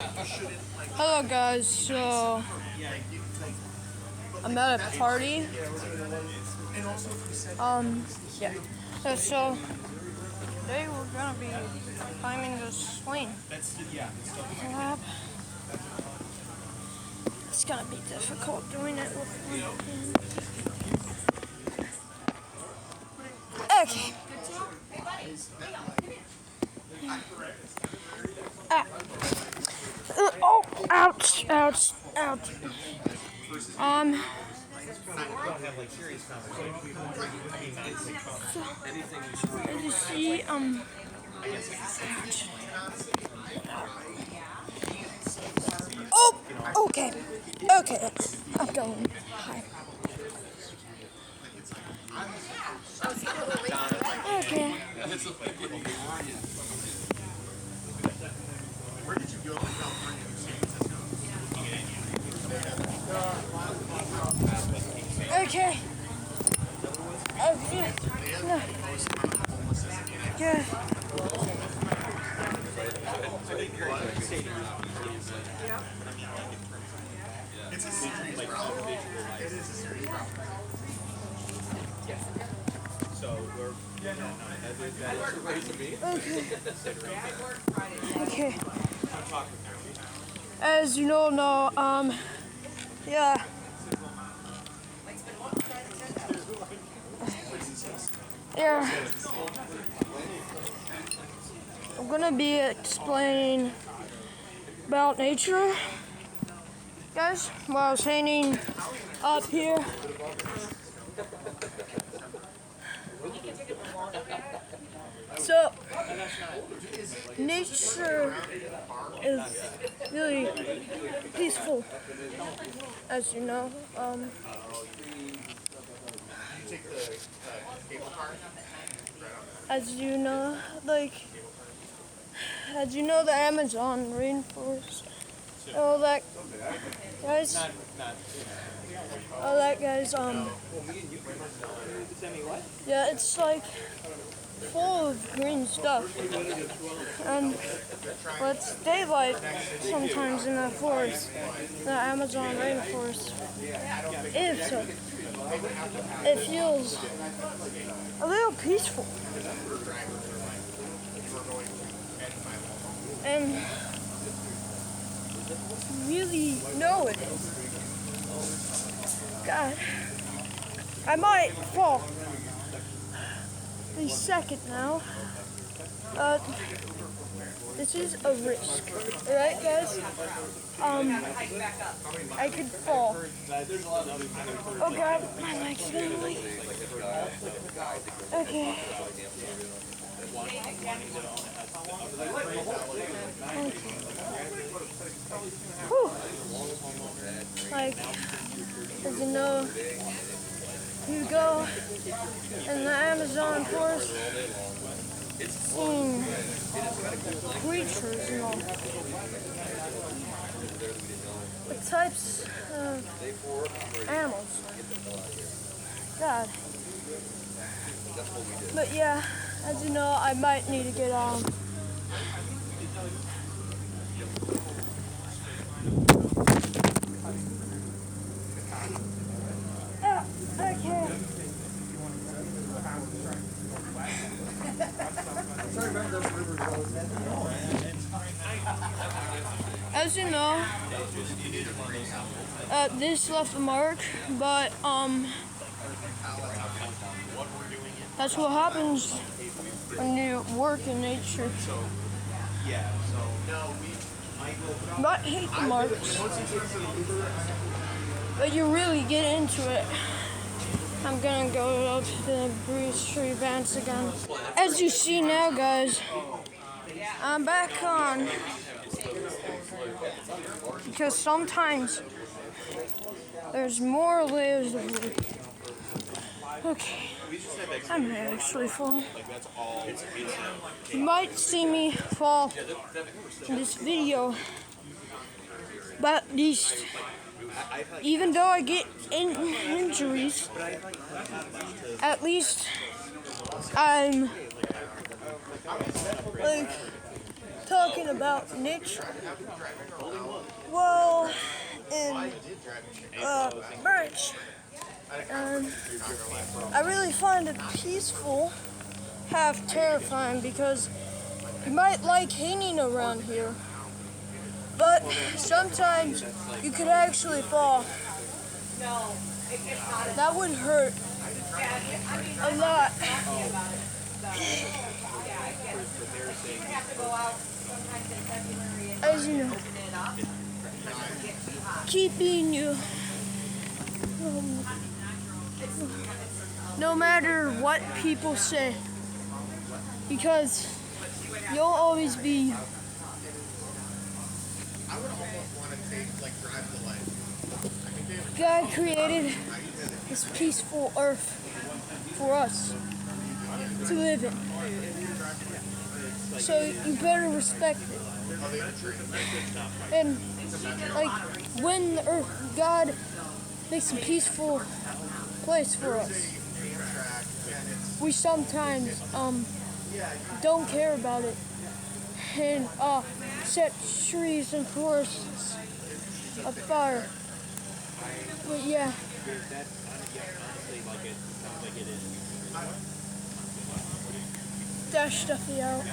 Hello guys, so I'm at a party. Yeah. So today we're gonna be climbing this plane. It's gonna be difficult doing it with one hand. Okay. Ah. Oh, ouch, ouch, ouch. As you see, oh, okay, I'm going. Hi. Okay. Where did you go in California? Okay. Okay. No. Yeah. It's a serious problem. It is a serious problem. So we're Okay. As you all know, yeah. Yeah. I'm gonna be explaining about nature, guys, while I was hanging up here. So, nature is really peaceful, as you know. As you know, the Amazon rainforest, all that, guys. Yeah, it's like full of green stuff, and it's daylight sometimes in the forest, the Amazon rainforest. It feels a little peaceful, and really know it. God, I might fall any second now. This is a risk, alright, guys? I could fall. Oh God, my leg's gonna leak. Okay. Whew. As you know, you go in the Amazon forest, seeing creatures and all. What types of animals? God. But yeah, as you know, I might need to get on. Okay. As you know, this left a mark, but that's what happens when you work in nature. Not hate the marks, but you really get into it. I'm gonna go up to the Breeze Tree Vents again. As you see now, guys, I'm back on, because sometimes there's more layers of wood. Okay, I'm actually full. You might see me fall in this video, but at least, even though I get injuries, at least I'm talking about nature. Well, in Birch, I really find it peaceful, half terrifying, because you might like hanging around here, but sometimes you could actually fall. That would hurt a lot. As you know, keeping you no matter what people say, because you'll always be. God created this peaceful earth for us to live in, so you better respect it. And like when the earth, God makes a peaceful place for us, we sometimes don't care about it and set trees and forests afire. But yeah. Dash Stuffy out.